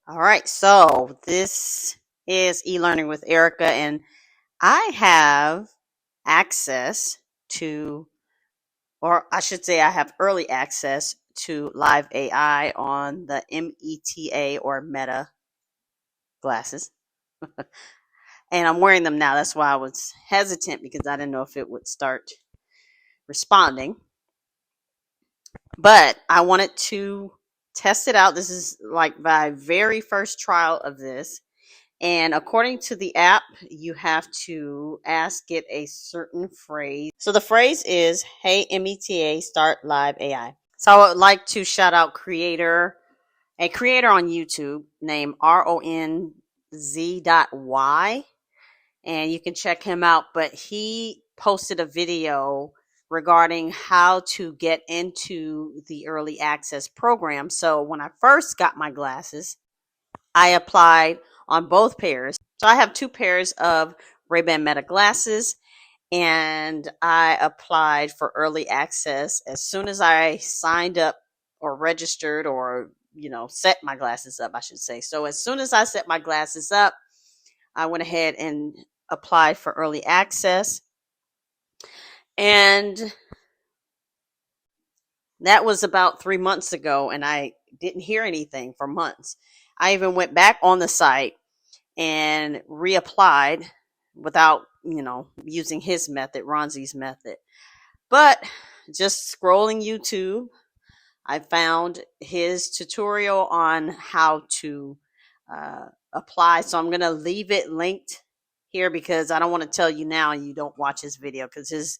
All right, so this is e-learning with Erica, and I have access to, or I should say, I have early access to Live AI on the META or Meta glasses, and I'm wearing them now. That's why I was hesitant because I didn't know if it would start responding, but I wanted to test it out. This is like my very first trial of this. And according to the app, you have to ask it a certain phrase. So the phrase is, "Hey META, start live AI." So I would like to shout out a creator on YouTube named RONZ.Y, and you can check him out. But he posted a video regarding how to get into the early access program. So when I first got my glasses, I applied on both pairs. So I have two pairs of Ray-Ban Meta glasses, and I applied for early access as soon as I signed up or registered, or set my glasses up, I should say. So as soon as I set my glasses up, I went ahead and applied for early access, and that was about 3 months ago, and I didn't hear anything for months. I even went back on the site and reapplied without, using his method, Ronzi's method. But just scrolling YouTube, I found his tutorial on how to apply. So I'm going to leave it linked here because I don't want to tell you now and you don't watch his video, because his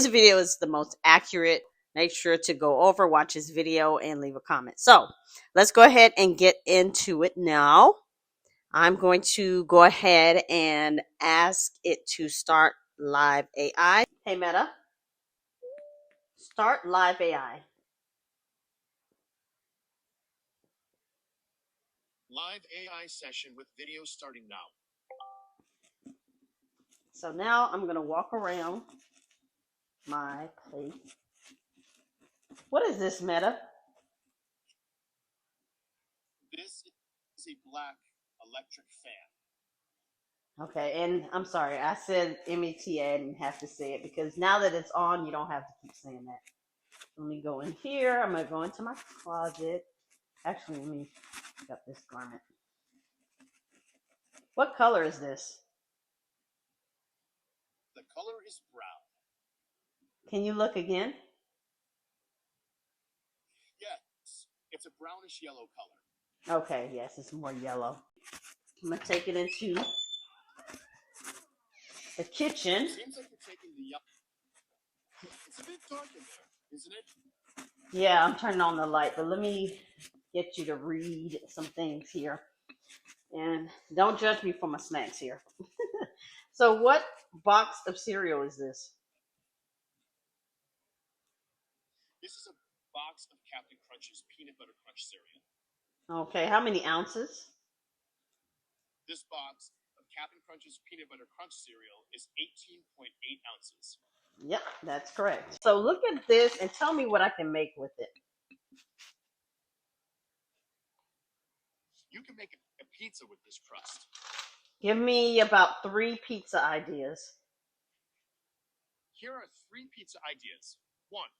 video is the most accurate. Make sure to go over, watch his video, and leave a comment. So let's go ahead and get into it now. I'm going to go ahead and ask it to start live AI. Hey Meta, start live AI. Live AI session with video starting now. So now I'm going to walk around my plate. What is this, Meta? This is a black electric fan. Okay, and I'm sorry, I said META. I didn't have to say it because now that it's on, you don't have to keep saying that. Let me go in here. I'm going to go into my closet. Actually, let me pick up this garment. What color is this? The color is brown. Can you look again? Yes, it's a brownish yellow color. Okay, yes, it's more yellow. I'm going to take it into the kitchen. Seems like you're taking the yellow. It's a bit dark in there, isn't it? Yeah, I'm turning on the light, but let me get you to read some things here. And don't judge me for my snacks here. So what box of cereal is this? This is a box of Captain Crunch's peanut butter crunch cereal. Okay, how many ounces? This box of Captain Crunch's peanut butter crunch cereal is 18.8 ounces. Yep, that's correct. So look at this and tell me what I can make with it. You can make a pizza with this crust. Give me about 3 pizza ideas. Here are 3 pizza ideas. 1.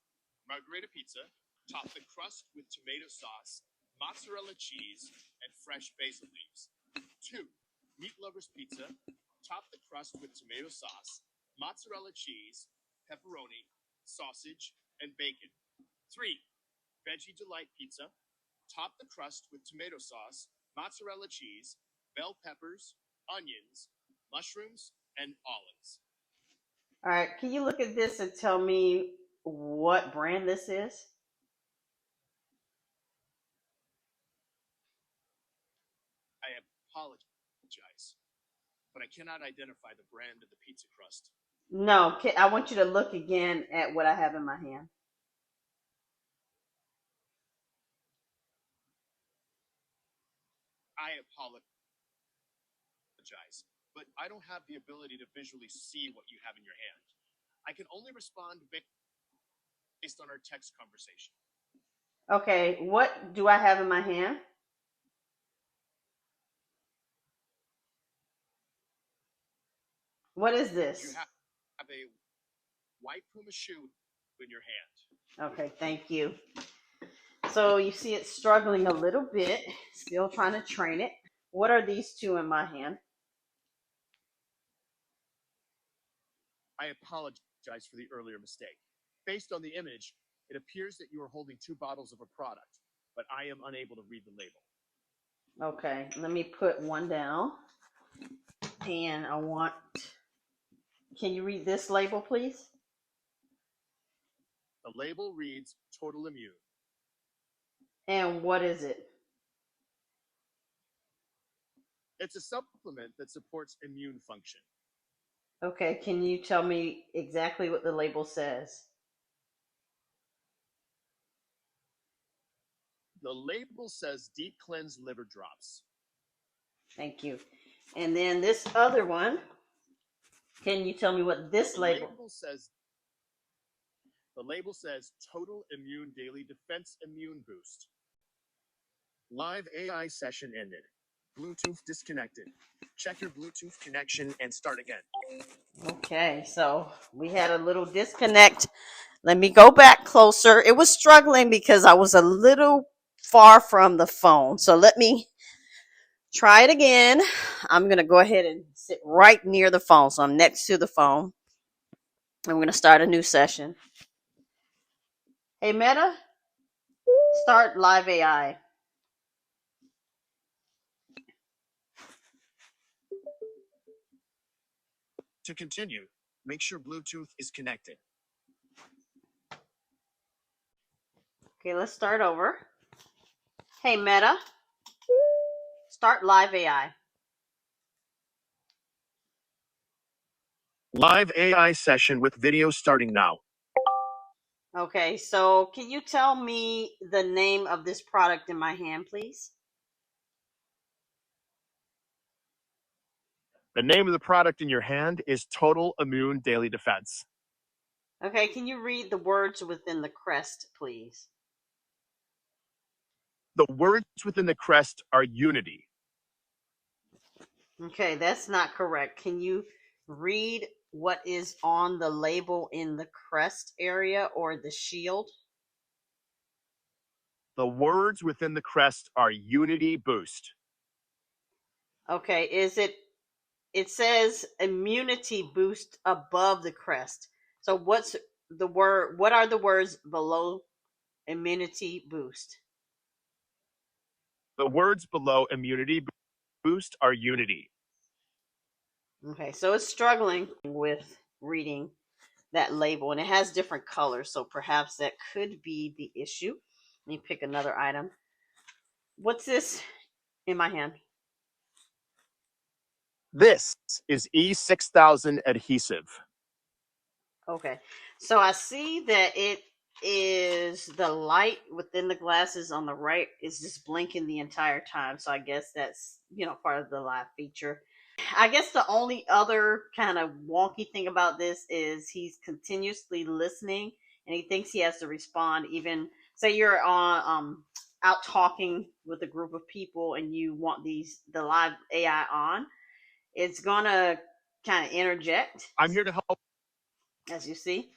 Margherita pizza. Top the crust with tomato sauce, mozzarella cheese, and fresh basil leaves. 2. Meat lovers pizza. Top the crust with tomato sauce, mozzarella cheese, pepperoni, sausage, and bacon. 3. Veggie delight pizza. Top the crust with tomato sauce, mozzarella cheese, bell peppers, onions, mushrooms, and olives. All right, can you look at this and tell me what brand this is? I apologize, but I cannot identify the brand of the pizza crust. No, I want you to look again at what I have in my hand. I apologize, but I don't have the ability to visually see what you have in your hand. I can only respond based on our text conversation. Okay, what do I have in my hand? What is You this? have a white Puma shoe in your hand. Okay, thank you. So you see it's struggling a little bit, still trying to train it. What are these two in my hand? I apologize for the earlier mistake. Based on the image, it appears that you are holding two bottles of a product, but I am unable to read the label. Okay, let me put one down. And I want, can you read this label, please? The label reads Total Immune. And what is it? It's a supplement that supports immune function. Okay, can you tell me exactly what the label says? The label says Deep Cleanse Liver Drops. Thank you. And then this other one, can you tell me what this The label? label says Total Immune Daily Defense Immune Boost. Live AI session ended. Bluetooth disconnected. Check your Bluetooth connection and start again. Okay, so we had a little disconnect. Let me go back closer. It was struggling because I was a little far from the phone. So let me try it again. I'm going to go ahead and sit right near the phone. So I'm next to the phone. I'm going to start a new session. Hey, Meta, start live AI. To continue, make sure Bluetooth is connected. Okay, let's start over. Hey, Meta, start live AI. Live AI session with video starting now. Okay, so can you tell me the name of this product in my hand, please? The name of the product in your hand is Total Immune Daily Defense. Okay, can you read the words within the crest, please? The words within the crest are unity. Okay, that's not correct. Can you read what is on the label in the crest area or the shield? The words within the crest are Unity Boost. Okay, it says immunity boost above the crest. So what are the words below immunity boost? The words below Immunity Boost are Unity. Okay, so it's struggling with reading that label and it has different colors, so perhaps that could be the issue. Let me pick another item. What's this in my hand? This is E6000 adhesive. Okay, so I see that it is the light within the glasses on the right is just blinking the entire time. So I guess that's part of the live feature. I guess the only other kind of wonky thing about this is he's continuously listening and he thinks he has to respond. Even say you're on out talking with a group of people and you want the live AI on, it's gonna kind of interject, I'm here to help. as you see.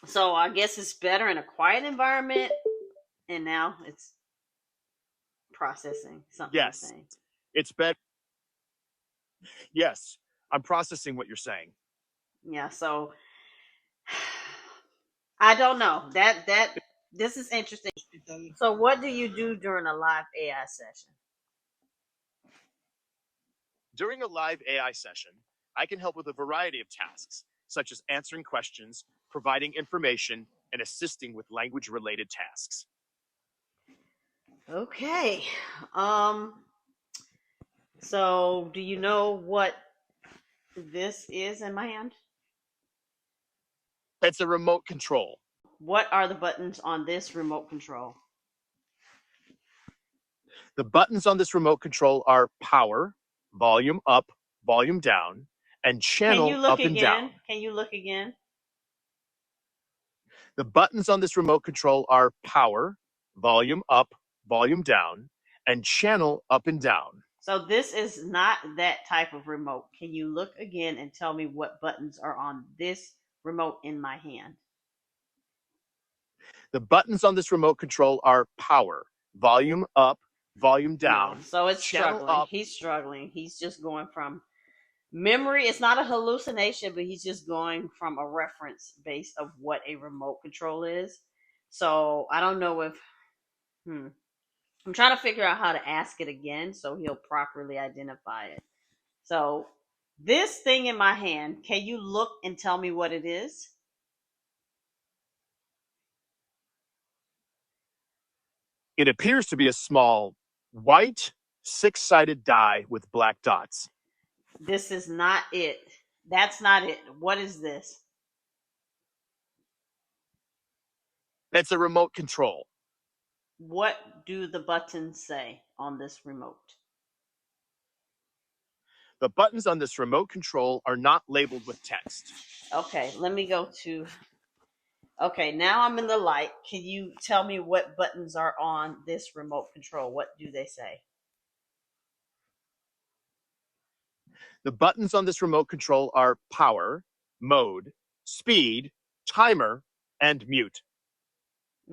So I guess it's better in a quiet environment. And now it's processing something I'm Yes, saying. it's better. Yes, I'm processing what you're saying. Yeah, so I don't know. That this is interesting. So what do you do during a live AI session? During a live AI session, I can help with a variety of tasks, such as answering questions, providing information, and assisting with language-related tasks. Okay. Um so do you know what this is in my hand? It's a remote control. What are the buttons on this remote control? The buttons on this remote control are power, volume up, volume down, and Can you channel look up and again? down. Can you look again? The buttons on this remote control are power, volume up, volume down, and channel up and down. So this is not that type of remote. Can you look again and tell me what buttons are on this remote in my hand? The buttons on this remote control are power, volume up, volume No. down, So it's channel struggling. up. He's struggling. He's just going from memory. It's not a hallucination, but he's just going from a reference base of what a remote control is. So I don't know if I'm trying to figure out how to ask it again so he'll properly identify it. So this thing in my hand, can you look and tell me what it is? It appears to be a small, white, six-sided die with black dots. This is not it. That's not it. What is this? It's a remote control. What do the buttons say on this remote? The buttons on this remote control are not labeled with text. Okay, let me go to. Okay, now I'm in the light. Can you tell me what buttons are on this remote control? What do they say? The buttons on this remote control are power, mode, speed, timer, and mute.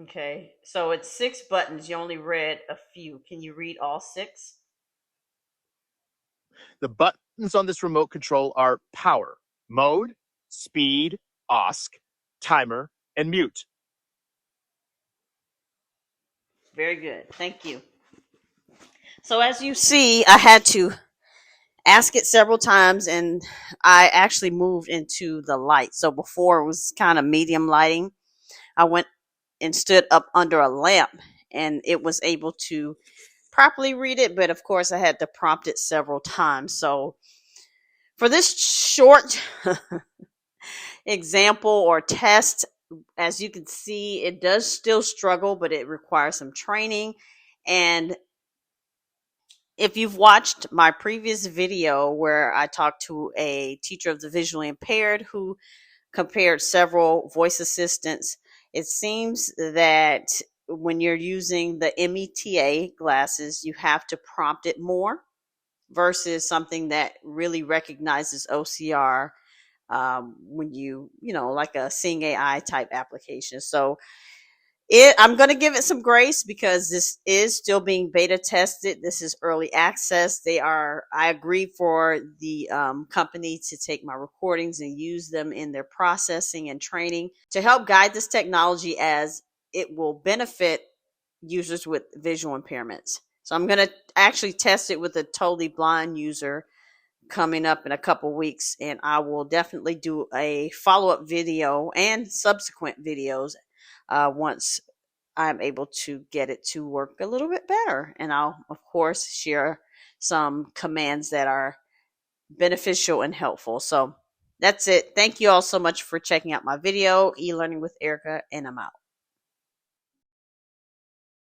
Okay, so it's 6 buttons. You only read a few. Can you read all 6? The buttons on this remote control are power, mode, speed, ask, timer, and mute. Very good. Thank you. So as you see, I had to ask it several times and I actually moved into the light. So before it was kind of medium lighting. I went and stood up under a lamp and it was able to properly read it, but of course I had to prompt it several times. So for this short example or test, as you can see, it does still struggle, but it requires some training. And if you've watched my previous video where I talked to a teacher of the visually impaired who compared several voice assistants, it seems that when you're using the META glasses, you have to prompt it more versus something that really recognizes OCR when like a Sing AI type application. So I'm going to give it some grace because this is still being beta tested. This is early access. I agree for the company to take my recordings and use them in their processing and training to help guide this technology as it will benefit users with visual impairments. So I'm going to actually test it with a totally blind user coming up in a couple weeks, and I will definitely do a follow-up video and subsequent videos once I'm able to get it to work a little bit better. And I'll, of course, share some commands that are beneficial and helpful. So that's it. Thank you all so much for checking out my video, e-learning with Erica, and I'm out.